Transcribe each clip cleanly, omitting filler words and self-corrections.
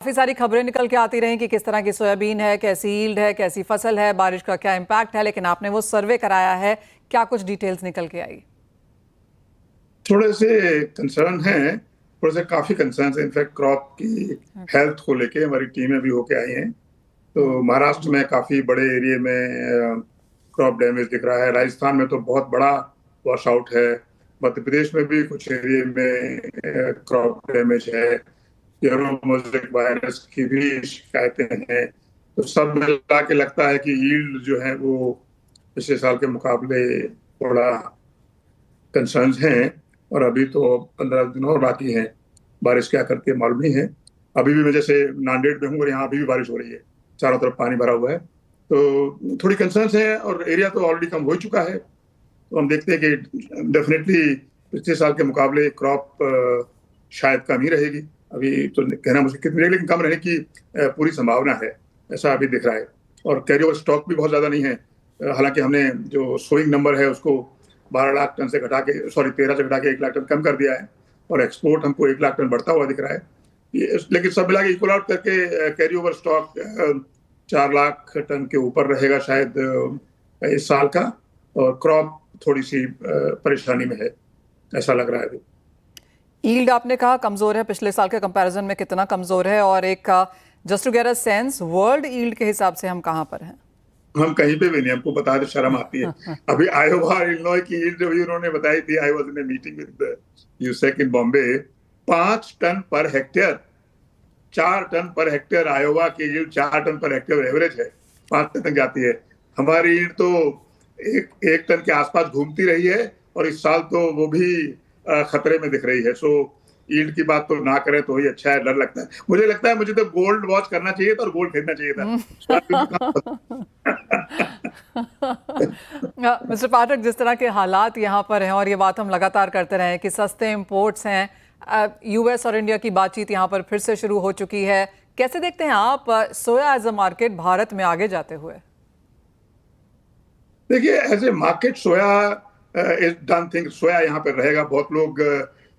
काफी सारी खबरें निकल के आती रही कि किस तरह की सोयाबीन है, कैसी यील्ड है, कैसी फसल है, बारिश का क्या इम्पैक्ट है, लेकिन आपने वो सर्वे कराया है, क्या कुछ डिटेल्स निकल के आई? थोड़े से कंसर्न हैं, थोड़े से काफ़ी कंसर्न्स हैं। इनफैक्ट क्रॉप की हेल्थ को लेके हमारी टीमें भी होके आई हैं। तो महाराष्ट्र में काफ़ी बड़े एरिया में क्रॉप डैमेज दिख रहा है। राजस्थान में तो बहुत बड़ा वॉश आउट है। मध्य प्रदेश में भी कुछ एरिया में क्रॉप डैमेज है। येलो मोज़ेक वायरस की भी शिकायतें हैं। तो सब मिला के लगता है कि यील्ड जो है वो पिछले साल के मुकाबले थोड़ा कंसर्न्स हैं। और अभी तो 15 दिन और बाकी हैं। बारिश क्या करती है मालूम नहीं है। अभी भी मैं जैसे नांदेड़ में हूँ और यहाँ अभी भी बारिश हो रही है, चारों तरफ पानी भरा हुआ है। तो थोड़ी कंसर्न्स है और एरिया तो ऑलरेडी कम हो चुका है। तो हम देखते हैं कि डेफिनेटली पिछले साल के मुकाबले क्रॉप शायद कम ही रहेगी। अभी तो कहना मुश्किल कितनी रहेगी, लेकिन कम रहने की पूरी संभावना है, ऐसा अभी दिख रहा है। और कैरी ओवर स्टॉक भी बहुत ज़्यादा नहीं है। हालांकि हमने जो सोइंग नंबर है उसको 12 लाख टन से घटा के 13 से घटा के 1 लाख टन कम कर दिया है। और एक्सपोर्ट हमको 1 लाख टन बढ़ता हुआ दिख रहा है। लेकिन सब मिला के इक्वल आउट करके carry over stock 4 lakh ton के ऊपर रहेगा शायद इस साल का। और क्रॉप थोड़ी सी परेशानी में है, ऐसा लग रहा है अभी। यील्ड आपने कहा कमजोर है, पिछले साल के कंपैरिजन में कितना कमजोर है? और एक just to get a sense, world yield के हिसाब से हम कहाँ पर हैं? हम कहीं पे भी नहीं, हमको बता दे शर्म आती है। अभी आयोवा और इलिनॉय की यील्ड जो भी उन्होंने बताई थी, I was in a meeting with यूसेक in Bombay. 5 ton per hectare, 4 ton per hectare Iowa की yield 4 ton per hectare average है, 5 टन तक जाती है। हमारी यील्ड तो एक टन के आसपास घूमती रही है और इस साल तो वो भी खतरे में दिख रही है। सो यील्ड की बात तो ना करें तो ही अच्छा है। डर लगता है, मुझे लगता है मुझे तो गोल्ड वॉच करना चाहिए था और गोल्ड खरीदना चाहिए था। मिस्टर पाठक, जिस तरह के हालात यहाँ पर हैं और ये बात हम लगातार करते रहे कि सस्ते इंपोर्ट्स हैं, यूएस और इंडिया की बातचीत यहाँ पर फिर से शुरू हो चुकी है, कैसे देखते हैं आप सोया एज अ मार्केट भारत में आगे जाते हुए? देखिए, as a market soya is done thing. Soya यहाँ पे रहेगा। बहुत लोग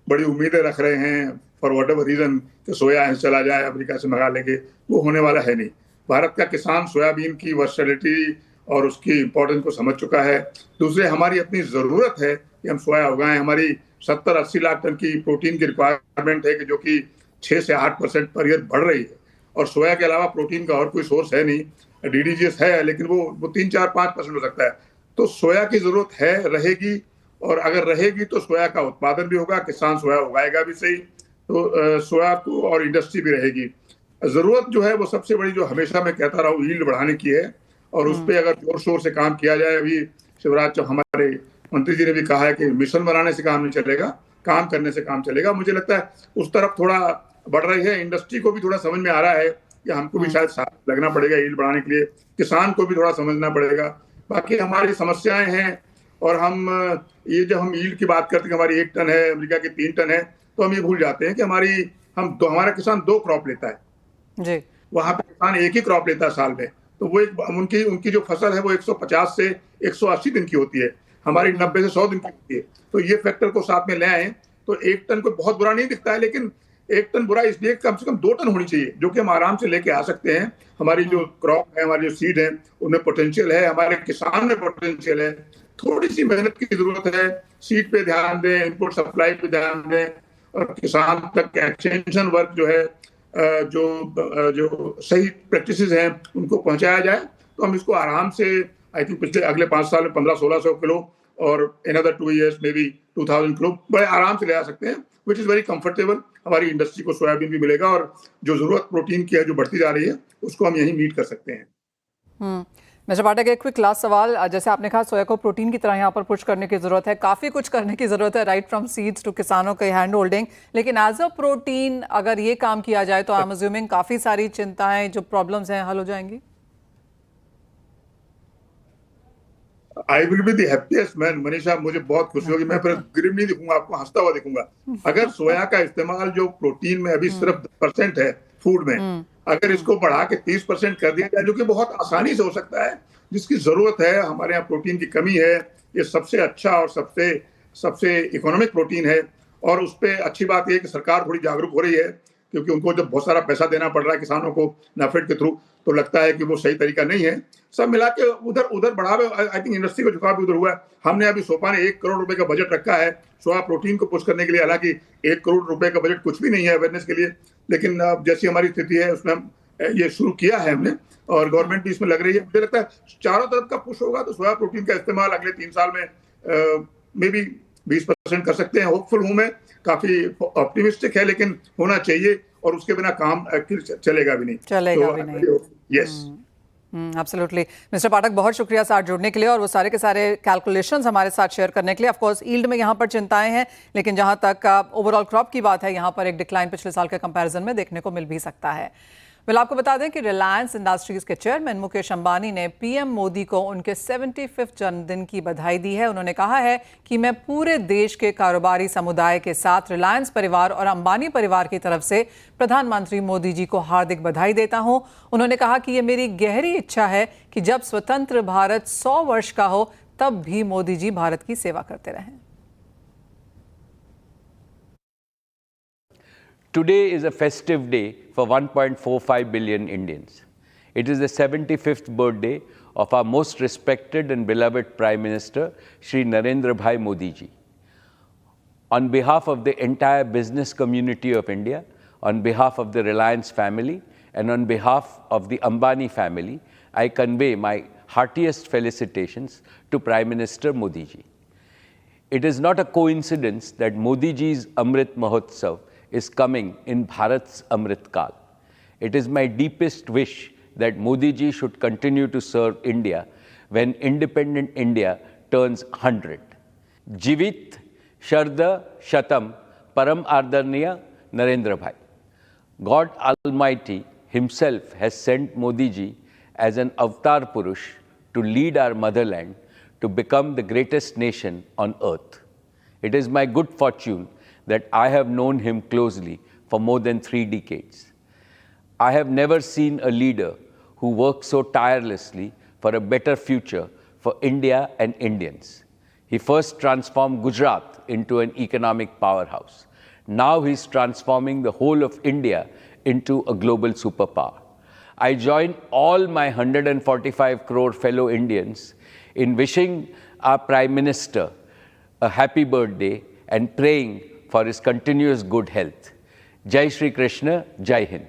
बड़ी उम्मीदें रख रहे हैं फॉर वट एवर रीजन कि सोया यहाँ चला जाए, अमेरिका से मंगा लेंगे। वो होने वाला है नहीं। भारत का किसान सोयाबीन की वर्सटिलिटी और उसकी इम्पोर्टेंस को समझ चुका है। दूसरे, हमारी अपनी ज़रूरत है कि हम सोया उगाएं। हमारी 70-80 लाख टन की प्रोटीन की रिक्वायरमेंट है कि जो कि 6 से 8% पर ईयर बढ़ रही है। और सोया के अलावा प्रोटीन का और कोई सोर्स है नहीं। डीडीजीएस है, लेकिन वो 3-4-5% हो सकता है। तो सोया की जरूरत है, रहेगी। और अगर रहेगी तो सोया का उत्पादन भी होगा, किसान सोया उगाएगा भी सही। तो सोया को और इंडस्ट्री भी रहेगी। जरूरत जो है वो सबसे बड़ी, जो हमेशा मैं कहता रहा हूँ, यील्ड बढ़ाने की है। और उस पर अगर जोर शोर से काम किया जाए, अभी शिवराज चौहान हमारे मंत्री जी ने भी कहा है कि मिशन बनाने से काम नहीं चलेगा, काम करने से काम चलेगा। मुझे लगता है उस तरफ थोड़ा बढ़ रही है। इंडस्ट्री को भी थोड़ा समझ में आ रहा है कि हमको भी शायद साथ लगना पड़ेगा यील्ड बढ़ाने के लिए। किसान को भी थोड़ा समझना पड़ेगा। बाकी हमारी समस्याएं हैं। और हम ये जब हम यील्ड की बात करते हैं, हमारी 1 टन है, अमेरिका की 3 टन है, तो हम ये भूल जाते हैं कि हमारा किसान 2 क्रॉप लेता है जी। वहां पे किसान एक ही क्रॉप लेता है साल में। तो वो उनकी उनकी जो फसल है वो 150 से 180 दिन की होती है, हमारी 90 से 100 दिन की होती है। तो ये फैक्टर को साथ में ले आए तो 1 टन को बहुत बुरा नहीं दिखता है। लेकिन 1 टन बुरा इसलिए, कम से कम 2 टन होनी चाहिए, जो कि हम आराम से लेके आ सकते हैं। हमारी जो क्रॉप है, हमारी जो सीड है, उनमें पोटेंशियल है, हमारे किसान में पोटेंशियल है। थोड़ी सी मेहनत की जरूरत है। सीड पे ध्यान दें, इनपुट सप्लाई पे ध्यान दें, और किसान तक एक्सटेंशन वर्क जो है, जो सही प्रैक्टिसेस हैं, उनको पहुंचाया जाए। तो हम इसको आराम से, आई थिंक पिछले अगले 5 साल में 1500-1600 किलो और अनदर 2 इयर्स में भी 2000 किलो बड़े आराम से ले आ सकते हैं, विच इज़ वेरी कंफर्टेबल। हमारी इंडस्ट्री को सोयाबीन भी मिलेगा और जो जरूरत प्रोटीन की है, जो बढ़ती जा रही है, उसको हम यहीं मीट कर सकते हैं। मिस्टर पाठक, एक क्विक लास्ट सवाल। जैसे आपने कहा सोया को प्रोटीन की तरह यहाँ पर पुश करने की जरूरत है, काफी कुछ करने की जरूरत है, राइट फ्रॉम सीड्स टू किसानों के हैंड होल्डिंग। लेकिन एज अ प्रोटीन अगर ये काम किया जाए तो आई एम अज्यूमिंग काफी सारी चिंताएं, जो प्रॉब्लम्स हैं, हल हो जाएंगी। I will be the happiest man Manisha. मुझे बहुत खुशी होगी। मैं फिर ग्रिम नहीं दिखूंगा, आपको हंसता हुआ दिखूंगा। अगर सोया का इस्तेमाल, जो प्रोटीन में अभी सिर्फ 10% है फूड में, अगर इसको बढ़ा के 30% कर दिया जाए, जो कि बहुत आसानी से हो सकता है, जिसकी जरूरत है, हमारे यहाँ प्रोटीन की कमी है। ये सबसे अच्छा और सबसे सबसे इकोनॉमिक प्रोटीन है। और उस पर अच्छी बात यह है कि सरकार थोड़ी जागरूक हो रही है क्योंकि उनको जब बहुत सारा पैसा देना पड़ रहा है किसानों को नाफेड के थ्रू, तो लगता है कि वो सही तरीका नहीं है। सब मिला के उधर उधर बढ़ावे, आई थिंक इंडस्ट्री का झुकाव भी उधर हुआ है। हमने अभी सोपा ने 1 करोड़ रुपए का बजट रखा है सोया प्रोटीन को पुश करने के लिए। हालांकि 1 करोड़ रुपए का बजट कुछ भी नहीं है अवेयरनेस के लिए, लेकिन जैसी हमारी स्थिति है उसमें हम ये शुरू किया है हमने, और गवर्नमेंट भी इसमें लग रही है। मुझे लगता है चारों तरफ का पुश होगा तो सोया प्रोटीन का इस्तेमाल अगले 3 साल में मे बी 20% कर सकते हैं। होपफुल हूं मैं, काफी ऑप्टिमिस्टिक है, लेकिन होना चाहिए, और उसके बिना काम चलेगा भी नहीं। चलेगा भी नहीं। Yes, absolutely. मिस्टर पाठक, बहुत शुक्रिया साथ जुड़ने के लिए और वो सारे के सारे कैलकुलेशंस हमारे साथ शेयर करने के लिए। ऑफ कोर्स यील्ड में यहाँ पर चिंताएं हैं, लेकिन जहाँ तक ओवरऑल क्रॉप की बात है, यहाँ पर एक डिक्लाइन पिछले साल के कंपैरिजन में देखने को मिल भी सकता है। वेल, आपको बता दें कि रिलायंस इंडस्ट्रीज के चेयरमैन मुकेश अंबानी ने पीएम मोदी को उनके 75वें जन्मदिन की बधाई दी है। उन्होंने कहा है कि मैं पूरे देश के कारोबारी समुदाय के साथ रिलायंस परिवार और अंबानी परिवार की तरफ से प्रधानमंत्री मोदी जी को हार्दिक बधाई देता हूं। उन्होंने कहा कि ये मेरी गहरी इच्छा है कि जब स्वतंत्र भारत 100 वर्ष का हो तब भी मोदी जी भारत की सेवा करते रहें। Today is a festive day for 1.45 billion Indians. It is the 75th birthday of our most respected and beloved Prime Minister, Shri Narendra Bhai Modi ji. On behalf of the entire business community of India, on behalf of the Reliance family, and on behalf of the Ambani family, I convey my heartiest felicitations to Prime Minister Modi ji. It is not a coincidence that Modi ji's Amrit Mahotsav is coming in Bharat's Amrit Kal. It is my deepest wish that Modi ji should continue to serve India when independent India turns 100. Jivit Sharda Shatam Param Ardarniya Narendra Bhai. God Almighty Himself has sent Modi ji as an Avatar Purush to lead our motherland to become the greatest nation on earth. It is my good fortune that I have known him closely for more than 3 decades. I have never seen a leader who worked so tirelessly for a better future for India and Indians. He first transformed Gujarat into an economic powerhouse. Now he's transforming the whole of India into a global superpower. I join all my 145 crore fellow Indians in wishing our Prime Minister a happy birthday and praying for his continuous good health. Jai Shri Krishna, Jai Hind.